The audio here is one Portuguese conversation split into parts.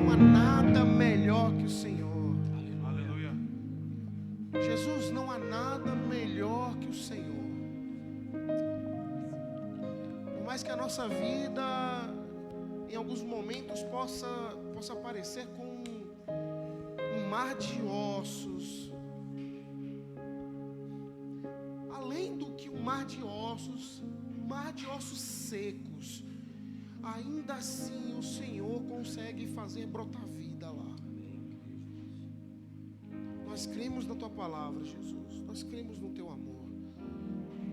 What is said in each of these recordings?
Não há nada melhor que o Senhor. Aleluia. Jesus, não há nada melhor que o Senhor. Por mais que a nossa vida em alguns momentos possa parecer com um mar de ossos, além do que um mar de ossos secos, ainda assim o Senhor consegue fazer brotar vida lá. Nós cremos na Tua palavra, Jesus. Nós cremos no Teu amor.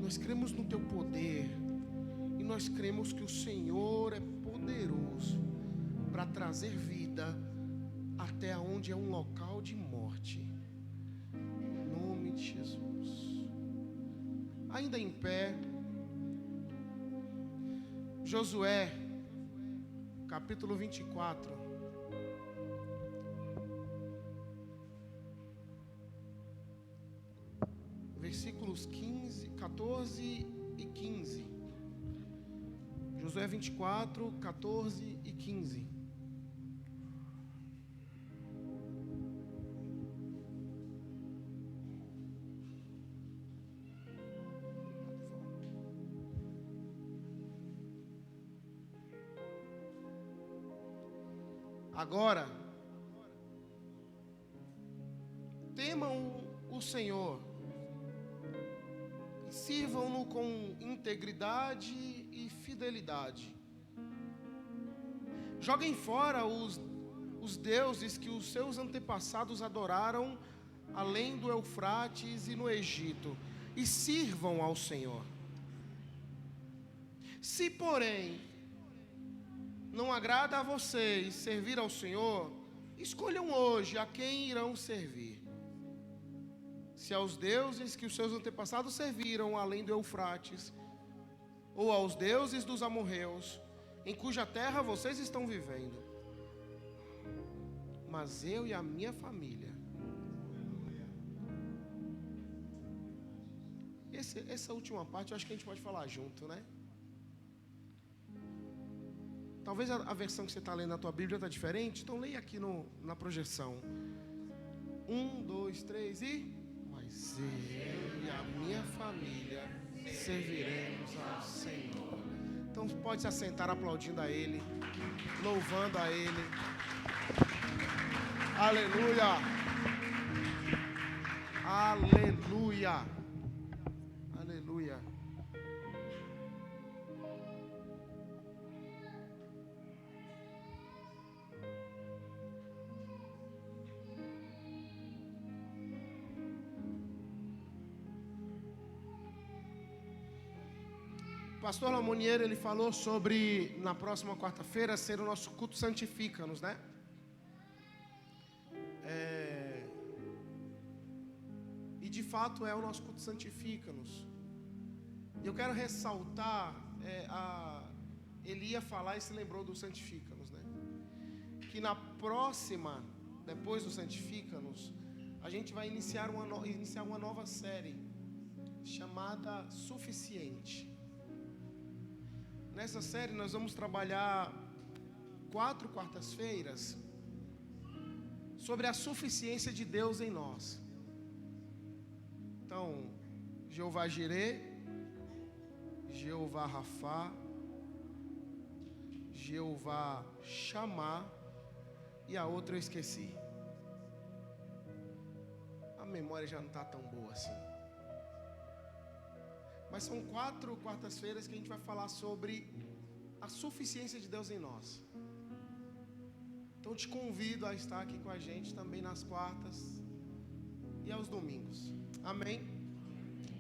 Nós cremos no Teu poder. E nós cremos que o Senhor é poderoso para trazer vida até onde é um local de morte. Em nome de Jesus. Ainda em pé, Josué, capítulo 24. Versículos 14 e 15. Josué 24, 14 e 15. Agora, temam o Senhor, sirvam-no com integridade e fidelidade. Joguem fora os deuses que os seus antepassados adoraram além do Eufrates e no Egito, e sirvam ao Senhor. Se, porém, não agrada a vocês servir ao Senhor, escolham hoje a quem irão servir. Se aos deuses que os seus antepassados serviram além do Eufrates, ou aos deuses dos amorreus, em cuja terra vocês estão vivendo. Mas eu e a minha família. Essa última parte eu acho que a gente pode falar junto, né? Talvez a versão que você está lendo na tua Bíblia está diferente, então leia aqui na projeção. 1, 2, 3 e... Mas eu e a minha família serviremos ao Senhor. Então pode se assentar aplaudindo a Ele, louvando a Ele. Aleluia! Aleluia! Aleluia! Pastor Lamonier, ele falou sobre, na próxima quarta-feira, ser o nosso culto Santifica-nos, né? E de fato é o nosso culto Santifica-nos. Eu quero ressaltar, ele ia falar e se lembrou do Santifica-nos, né? Que na próxima, depois do Santifica-nos, a gente vai iniciar uma nova série, chamada Suficiente. Nessa série nós vamos trabalhar 4 quartas-feiras sobre a suficiência de Deus em nós. Então, Jeová Jirê, Jeová Rafá, Jeová Chamá e a outra eu esqueci. A memória já não está tão boa assim. Mas são 4 quartas-feiras que a gente vai falar sobre a suficiência de Deus em nós. Então te convido a estar aqui com a gente também nas quartas e aos domingos. Amém?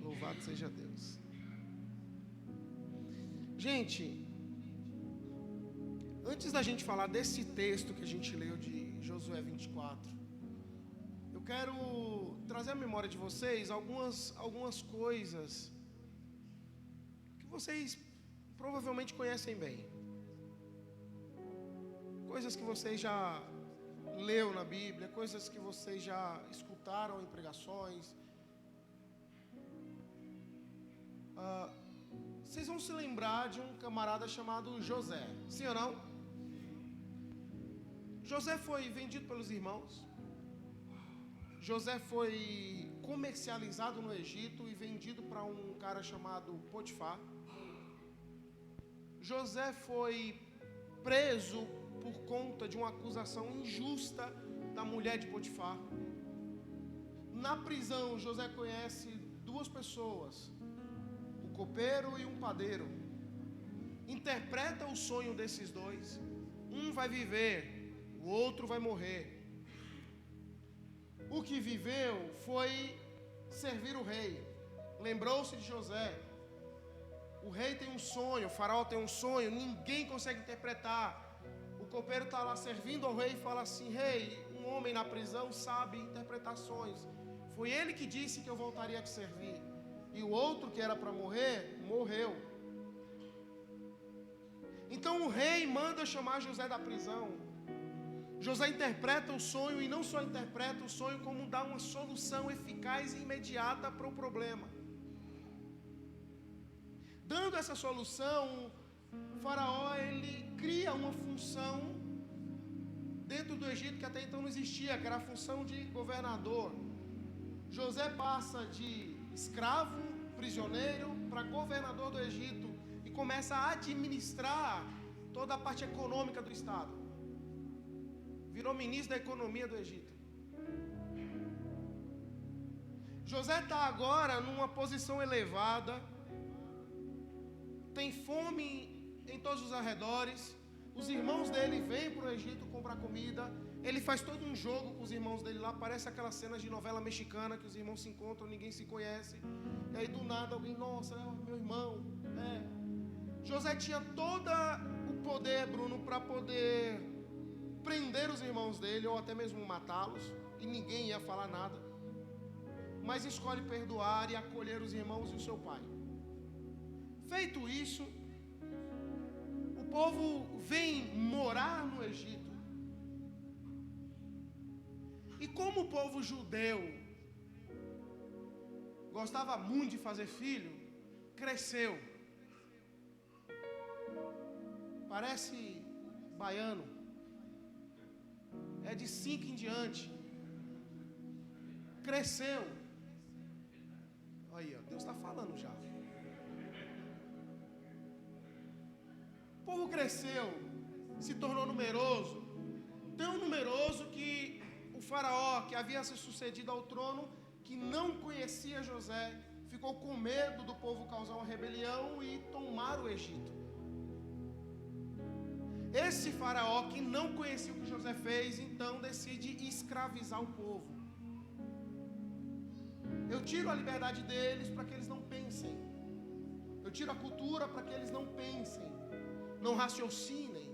Louvado seja Deus. Gente, antes da gente falar desse texto que a gente leu de Josué 24, eu quero trazer à memória de vocês algumas coisas vocês provavelmente conhecem bem. Coisas que vocês já leu na Bíblia, coisas que vocês já escutaram em pregações. Vocês vão se lembrar de um camarada chamado José, sim ou não? José foi vendido pelos irmãos. José foi comercializado no Egito e vendido para um cara chamado Potifar. José foi preso por conta de uma acusação injusta da mulher de Potifar. Na prisão, José conhece duas pessoas, um copeiro e um padeiro. Interpreta o sonho desses dois. Um vai viver, o outro vai morrer. O que viveu foi servir o rei. Lembrou-se de José. O rei tem um sonho, o faraó tem um sonho, ninguém consegue interpretar. O copeiro está lá servindo ao rei e fala assim: rei, um homem na prisão sabe interpretar sonhos. Foi ele que disse que eu voltaria a te servir. E o outro que era para morrer, morreu. Então o rei manda chamar José da prisão. José interpreta o sonho e não só interpreta o sonho, como dá uma solução eficaz e imediata para o problema. Dando essa solução, o faraó ele cria uma função dentro do Egito que até então não existia, que era a função de governador. José passa de escravo, prisioneiro, para governador do Egito e começa a administrar toda a parte econômica do estado. Virou ministro da economia do Egito. José está agora numa posição elevada, tem fome em todos os arredores. Os irmãos dele vêm para o Egito comprar comida. Ele faz todo um jogo com os irmãos dele lá. Parece aquelas cenas de novela mexicana que os irmãos se encontram, ninguém se conhece. E aí do nada alguém, nossa, meu irmão. José tinha todo o poder, Bruno, para poder prender os irmãos dele ou até mesmo matá-los. E ninguém ia falar nada. Mas escolhe perdoar e acolher os irmãos e o seu pai. Feito isso, o povo vem morar no Egito. E como o povo judeu gostava muito de fazer filho, cresceu. Parece baiano. É de 5 em diante. Cresceu. Aí, ó, Deus está falando já. O povo cresceu, se tornou numeroso. Tão numeroso que o faraó, que havia se sucedido ao trono, que não conhecia José, ficou com medo do povo causar uma rebelião e tomar o Egito. Esse faraó, que não conhecia o que José fez, então decide escravizar o povo. Eu tiro a liberdade deles para que eles não pensem. Eu tiro a cultura para que eles não pensem, não raciocinem.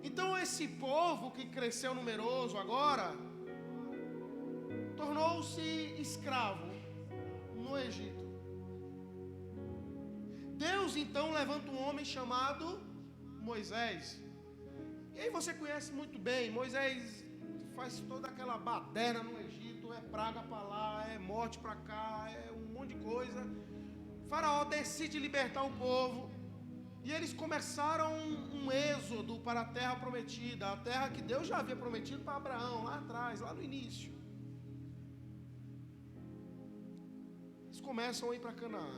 Então esse povo que cresceu numeroso agora tornou-se escravo no Egito. Deus então levanta um homem chamado Moisés. E aí você conhece muito bem. Moisés faz toda aquela baderna no Egito, é praga para lá, é morte para cá, é um monte de coisa. O faraó decide libertar o povo. E eles começaram um êxodo para a terra prometida, a terra que Deus já havia prometido para Abraão, lá atrás, lá no início. Eles começam a ir para Canaã.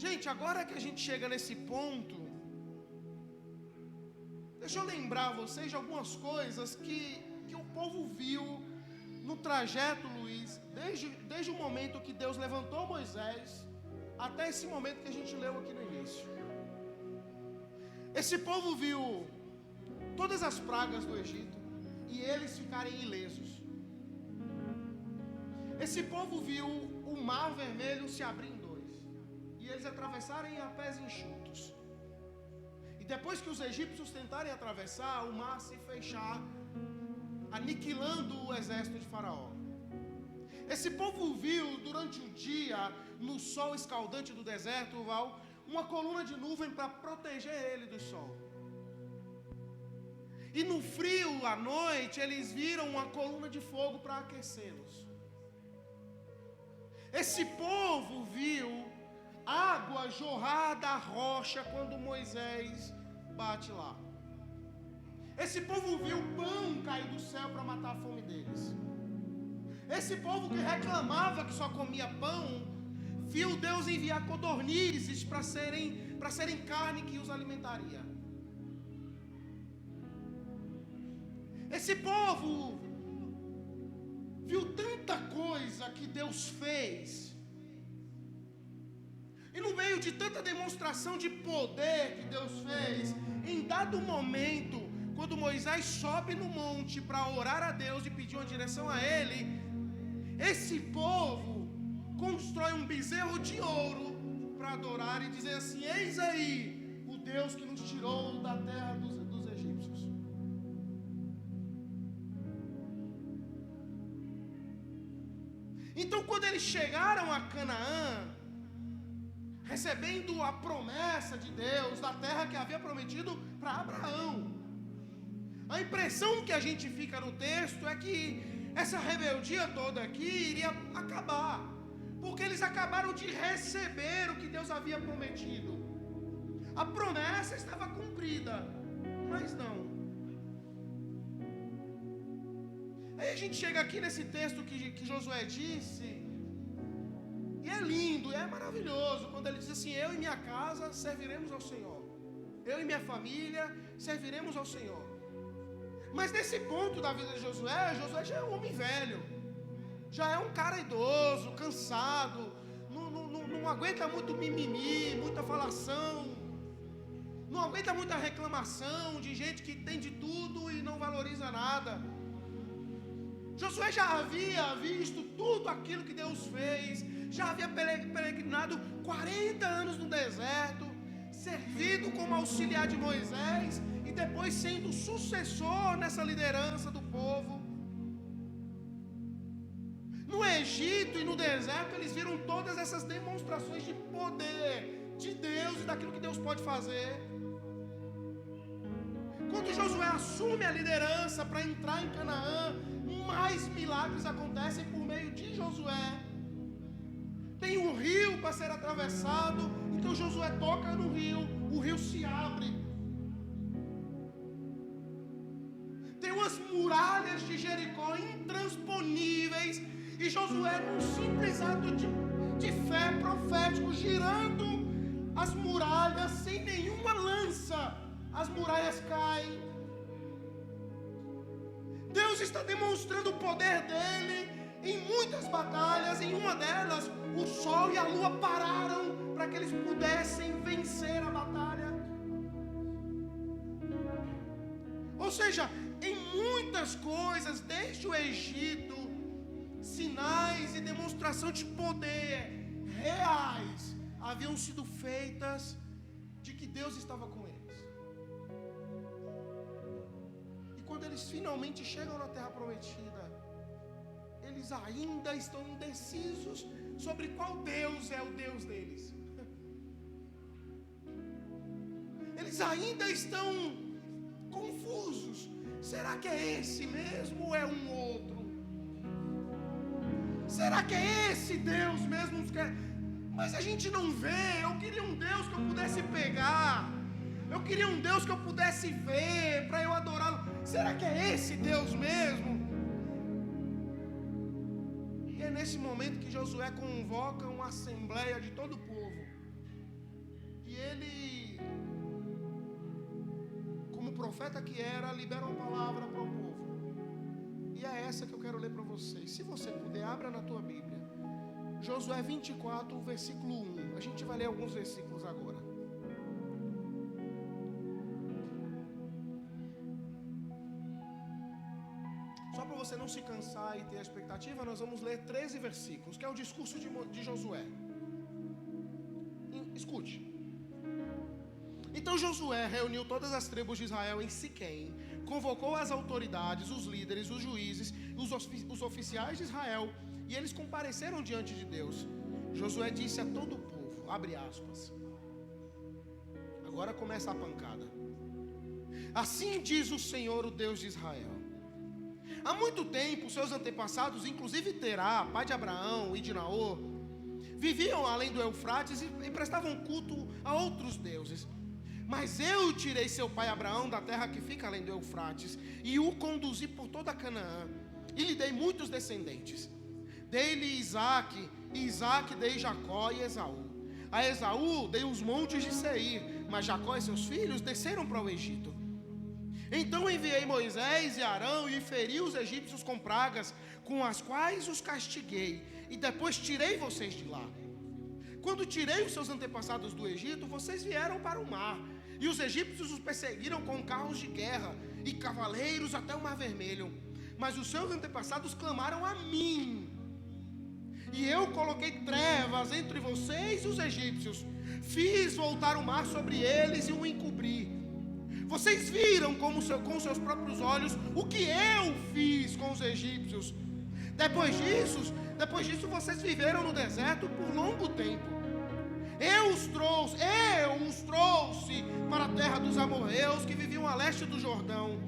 Gente, agora que a gente chega nesse ponto, deixa eu lembrar vocês de algumas coisas que o povo viu no trajeto, Luiz, desde o momento que Deus levantou Moisés, até esse momento que a gente leu aqui no início. Esse povo viu todas as pragas do Egito e eles ficarem ilesos. Esse povo viu o mar vermelho se abrir em dois e eles atravessarem a pés enxutos. E depois que os egípcios tentarem atravessar, o mar se fechar, aniquilando o exército de Faraó. Esse povo viu durante o dia, no sol escaldante do deserto, uma coluna de nuvem para proteger ele do sol. E no frio, à noite, eles viram uma coluna de fogo para aquecê-los. Esse povo viu água jorrar da rocha quando Moisés bate lá. Esse povo viu pão cair do céu para matar a fome deles. Esse povo que reclamava que só comia pão, viu Deus enviar codornizes para serem carne que os alimentaria. Esse povo viu tanta coisa que Deus fez, e no meio de tanta demonstração de poder que Deus fez, em dado momento, quando Moisés sobe no monte para orar a Deus e pedir uma direção a Ele, esse povo constrói um bezerro de ouro para adorar e dizer assim: eis aí o Deus que nos tirou da terra dos egípcios. Então, quando eles chegaram a Canaã, recebendo a promessa de Deus da terra que havia prometido para Abraão, a impressão que a gente fica no texto é que essa rebeldia toda aqui iria acabar, porque eles acabaram de receber o que Deus havia prometido. A promessa estava cumprida, mas não. Aí a gente chega aqui nesse texto que Josué disse, e é lindo, é maravilhoso, quando ele diz assim: eu e minha casa serviremos ao Senhor, eu e minha família serviremos ao Senhor. Mas nesse ponto da vida de Josué já é um homem velho, já é um cara idoso, cansado, não aguenta muito mimimi, muita falação, não aguenta muita reclamação de gente que tem de tudo e não valoriza nada. Josué já havia visto tudo aquilo que Deus fez, já havia peregrinado 40 anos no deserto, servido como auxiliar de Moisés e depois sendo sucessor nessa liderança do povo. No Egito e no deserto eles viram todas essas demonstrações de poder de Deus e daquilo que Deus pode fazer. Quando Josué assume a liderança para entrar em Canaã, mais milagres acontecem por meio de Josué. Tem um rio para ser atravessado, então Josué toca no rio, o rio se abre. Tem umas muralhas de Jericó intransponíveis, e Josué, num simples ato de fé profético, girando as muralhas sem nenhuma lança, as muralhas caem. Deus está demonstrando o poder dele em muitas batalhas. Em uma delas, o sol e a lua pararam para que eles pudessem vencer a batalha. Ou seja, em muitas coisas, desde o Egito, sinais e demonstração de poder reais haviam sido feitas de que Deus estava com eles. E quando eles finalmente chegam na terra prometida, eles ainda estão indecisos sobre qual Deus é o Deus deles. Eles ainda estão confusos. Será que é esse mesmo ou é um outro? Será que é esse Deus mesmo? Mas a gente não vê. Eu queria um Deus que eu pudesse pegar. Eu queria um Deus que eu pudesse ver para eu adorá-lo. Será que é esse Deus mesmo? E é nesse momento que Josué convoca uma assembleia de todo o povo. E ele, como profeta que era, libera uma palavra para o povo. E é essa que eu quero ler para vocês. Se você puder, abra na tua Bíblia. Josué 24, versículo 1. A gente vai ler alguns versículos agora. Só para você não se cansar e ter a expectativa, nós vamos ler 13 versículos, que é o discurso de Josué. Escute. Então Josué reuniu todas as tribos de Israel em Siquém, convocou as autoridades, os líderes, os juízes, os oficiais de Israel, e eles compareceram diante de Deus. Josué disse a todo o povo, abre aspas, agora começa a pancada: assim diz o Senhor, o Deus de Israel, há muito tempo seus antepassados, inclusive Terá, pai de Abraão e de Naor, viviam além do Eufrates e prestavam culto a outros deuses. Mas eu tirei seu pai Abraão da terra que fica além do Eufrates e o conduzi por toda Canaã e lhe dei muitos descendentes. Dei-lhe Isaque, e Isaque dei Jacó e Esaú. A Esaú dei os montes de Seir, mas Jacó e seus filhos desceram para o Egito. Então enviei Moisés e Arão e feri os egípcios com pragas, com as quais os castiguei, e depois tirei vocês de lá. Quando tirei os seus antepassados do Egito, vocês vieram para o mar, e os egípcios os perseguiram com carros de guerra e cavaleiros até o Mar Vermelho. Mas os seus antepassados clamaram a mim, e eu coloquei trevas entre vocês e os egípcios. Fiz voltar o mar sobre eles e o encobri. Vocês viram com seus próprios olhos o que eu fiz com os egípcios. Depois disso vocês viveram no deserto por longo tempo. Eu os trouxe para a terra dos amorreus que viviam a leste do Jordão.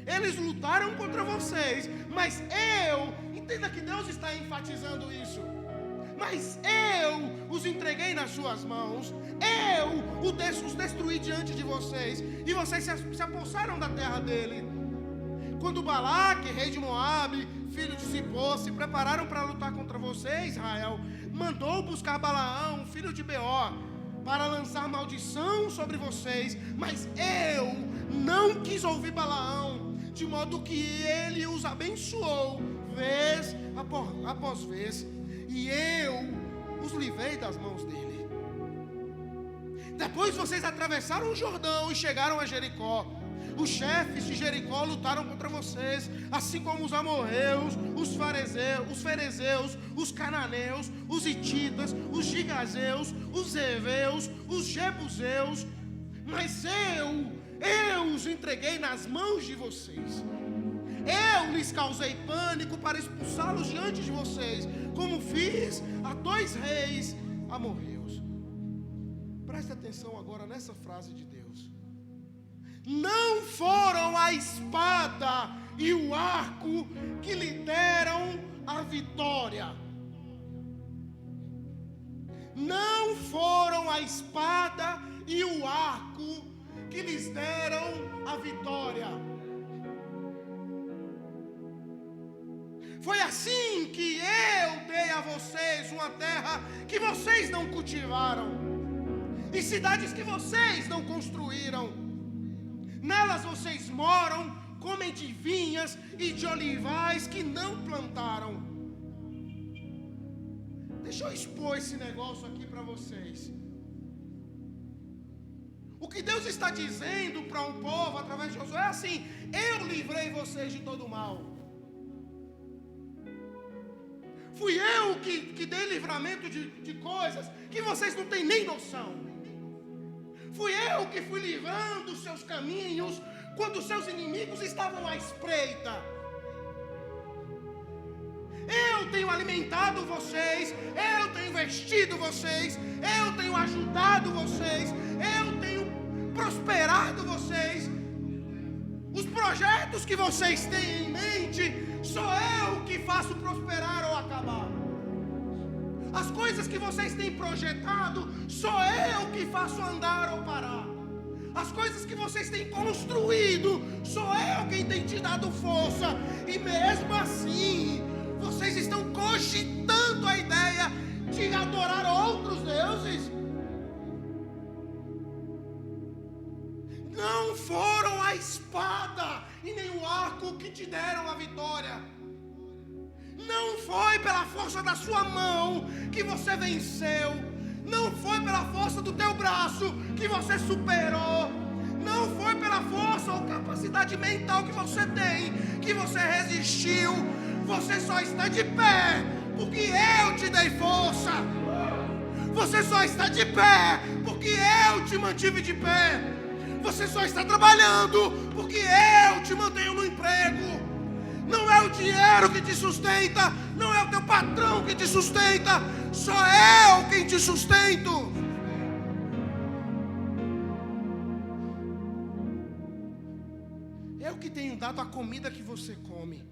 Eles lutaram contra vocês, mas entenda que Deus está enfatizando isso. Mas eu os entreguei nas suas mãos, eu os destruí diante de vocês, e vocês se apossaram da terra dele. Quando Balaque, rei de Moabe, filho de Zippor, se prepararam para lutar contra você, Israel, mandou buscar Balaão, filho de Beor, para lançar maldição sobre vocês, mas eu não quis ouvir Balaão, de modo que ele os abençoou, vez após vez, e eu os livrei das mãos dele. Depois vocês atravessaram o Jordão e chegaram a Jericó. Os chefes de Jericó lutaram contra vocês, assim como os amorreus, os ferezeus, os cananeus, os hititas, os gigazeus, os heveus, os jebuseus. Mas eu os entreguei nas mãos de vocês. Eu lhes causei pânico para expulsá-los diante de vocês, como fiz a 2 reis amorreus. Preste atenção agora nessa frase de Deus. Não foram a espada e o arco que lhe deram a vitória. Não foram a espada e o arco que lhes deram a vitória. Foi assim que eu dei a vocês uma terra que vocês não cultivaram, e cidades que vocês não construíram. Nelas vocês moram, comem de vinhas e de olivais que não plantaram. Deixa eu expor esse negócio aqui para vocês. O que Deus está dizendo para um povo através de Josué é assim: eu livrei vocês de todo o mal. Fui eu que dei livramento de coisas que vocês não têm nem noção. Fui eu que fui livrando os seus caminhos quando seus inimigos estavam à espreita. Eu tenho alimentado vocês, eu tenho vestido vocês, eu tenho ajudado vocês, eu tenho prosperado vocês. Os projetos que vocês têm em mente, sou eu que faço prosperar ou acabar. As coisas que vocês têm projetado, sou eu que faço andar ou parar. As coisas que vocês têm construído, sou eu quem tem te dado força. E mesmo assim, vocês estão cogitando a ideia de adorar outros deuses. Não foram a espada e nem o arco que te deram a vitória. Não foi pela força da sua mão que você venceu. Não foi pela força do teu braço que você superou. Não foi pela força ou capacidade mental que você tem que você resistiu. Você só está de pé porque eu te dei força. Você só está de pé porque eu te mantive de pé. Você só está trabalhando porque eu te mantenho no emprego. Não é o dinheiro que te sustenta, não é o teu patrão que te sustenta, sou eu quem te sustento. Eu que tenho dado a comida que você come,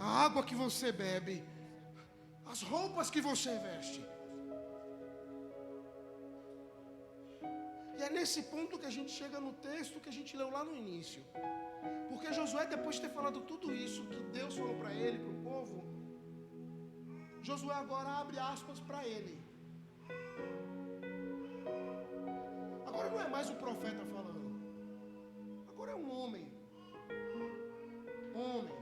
a água que você bebe, as roupas que você veste. é nesse ponto que a gente chega no texto que a gente leu lá no início. Porque Josué, depois de ter falado tudo isso que Deus falou para ele, para o povo, Josué agora abre aspas para ele. Agora não é mais o profeta falando. Agora é um homem. Homem.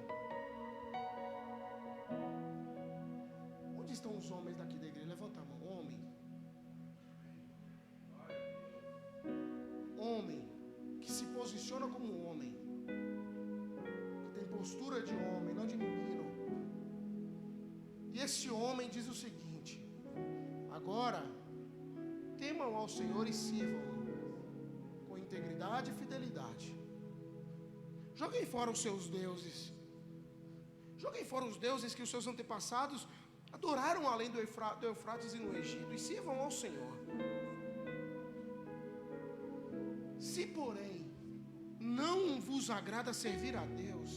Onde estão os homens daqui da igreja? Levanta a mão. Homem. Homem que se posiciona como um homem, que tem postura de homem, não de menino. E esse homem diz o seguinte: agora temam ao Senhor e sirvam com integridade e fidelidade. Joguem fora os seus deuses. Joguem fora os deuses que os seus antepassados adoraram além do Eufrates e no Egito, e sirvam ao Senhor. Se, porém, não vos agrada servir a Deus,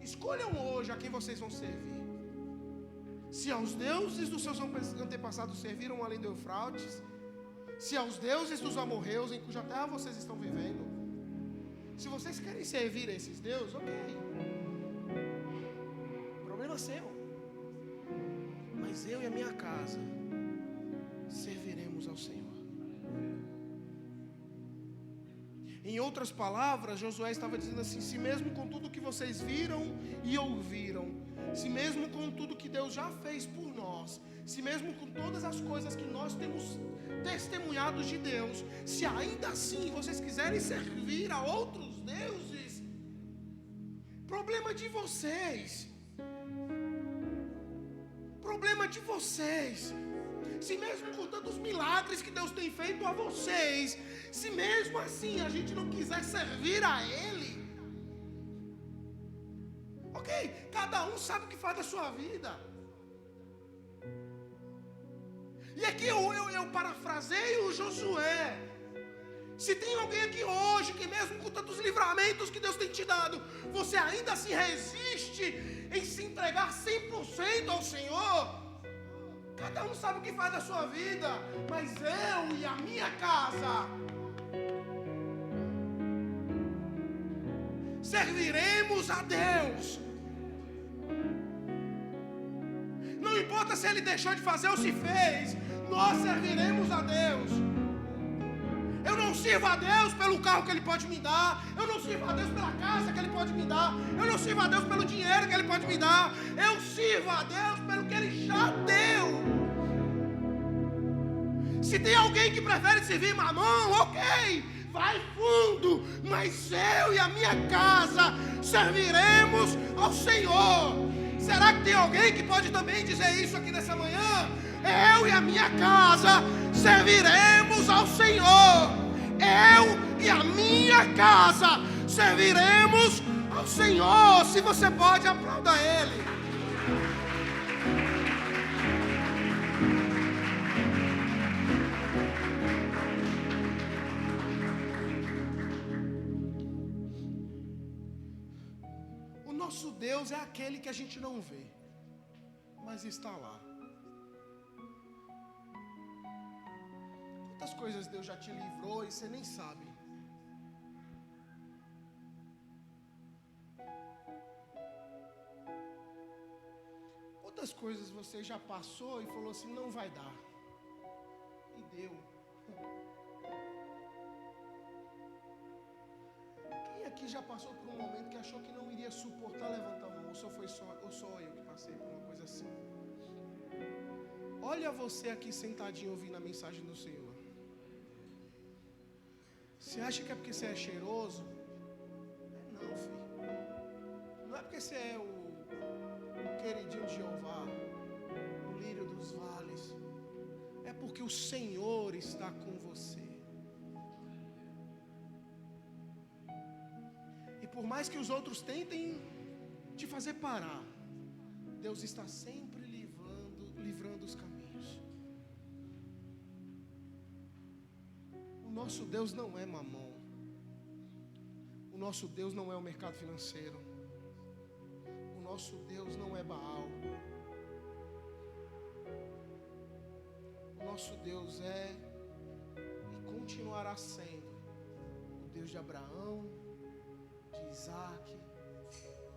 escolham hoje a quem vocês vão servir. Se aos deuses dos seus antepassados serviram além do Eufrates, se aos deuses dos amorreus em cuja terra vocês estão vivendo, se vocês querem servir a esses deuses, ok, problema seu. Mas eu e a minha casa serviremos ao Senhor. Em outras palavras, Josué estava dizendo assim: se mesmo com tudo que vocês viram e ouviram, se mesmo com tudo que Deus já fez por nós, se mesmo com todas as coisas que nós temos testemunhado de Deus, se ainda assim vocês quiserem servir a outros deuses, problema de vocês. Problema de vocês. Se mesmo com tantos milagres que Deus tem feito a vocês, se mesmo assim a gente não quiser servir a Ele, ok, cada um sabe o que faz da sua vida. E aqui eu parafraseio Josué. Se tem alguém aqui hoje que mesmo com tantos livramentos que Deus tem te dado, você ainda se resiste em se entregar 100% ao Senhor, cada um sabe o que faz da sua vida, mas eu e a minha casa serviremos a Deus. Não importa se Ele deixou de fazer ou se fez, nós serviremos a Deus. Eu não sirvo a Deus pelo carro que Ele pode me dar, eu não sirvo a Deus pela casa que Ele pode me dar, eu não sirvo a Deus pelo dinheiro que Ele pode me dar, eu sirvo a Deus pelo que Ele já deu. Se tem alguém que prefere servir mamão, ok, vai fundo, mas eu e a minha casa serviremos ao Senhor. Será que tem alguém que pode também dizer isso aqui nessa manhã? Eu e a minha casa serviremos ao Senhor. Eu e a minha casa serviremos ao Senhor. Se você pode, aplauda Ele. O nosso Deus é aquele que a gente não vê, mas está lá. Quantas coisas Deus já te livrou e você nem sabe? Quantas coisas você já passou e falou assim, não vai dar, e deu? Quem aqui já passou por um momento que achou que não iria suportar? Levanta a mão. Ou só eu que passei por uma coisa assim? Olha você aqui sentadinho ouvindo a mensagem do Senhor. Você acha que é porque você é cheiroso? Não, filho. Não é porque você é o queridinho de Jeová, o lírio dos vales. É porque o Senhor está com você. E por mais que os outros tentem te fazer parar, Deus está sempre livrando os caminhos. O nosso Deus não é mamão. O nosso Deus não é o mercado financeiro. O nosso Deus não é Baal. O nosso Deus é e continua continuará sendo o Deus de Abraão, de Isaac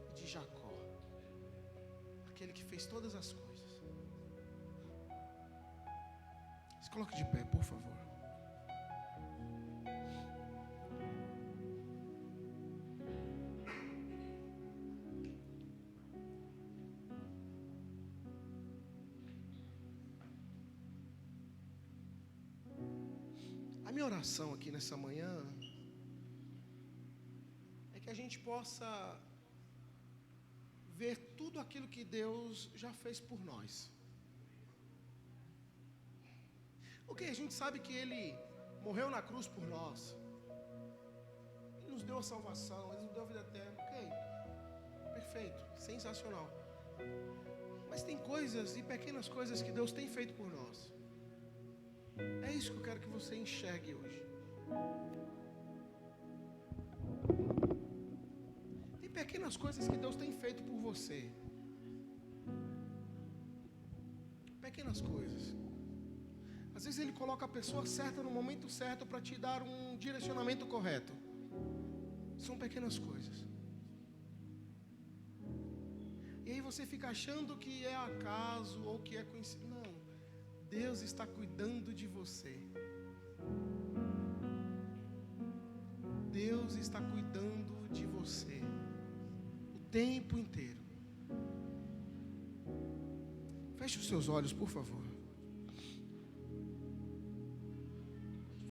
e de Jacó, aquele que fez todas as coisas. Se coloque de pé, por favor. A minha oração aqui nessa manhã é que a gente possa ver tudo aquilo que Deus já fez por nós. Ok, a gente sabe que Ele morreu na cruz por nós. Ele nos deu a salvação, Ele nos deu a vida eterna. Ok, perfeito, sensacional. Mas tem coisas e pequenas coisas que Deus tem feito por nós. É isso que eu quero que você enxergue hoje. Tem pequenas coisas que Deus tem feito por você. Pequenas coisas. Às vezes Ele coloca a pessoa certa no momento certo para te dar um direcionamento correto. São pequenas coisas. E aí você fica achando que é acaso ou que é coincidência. Não. Deus está cuidando de você. Deus está cuidando de você o tempo inteiro. Feche os seus olhos, por favor.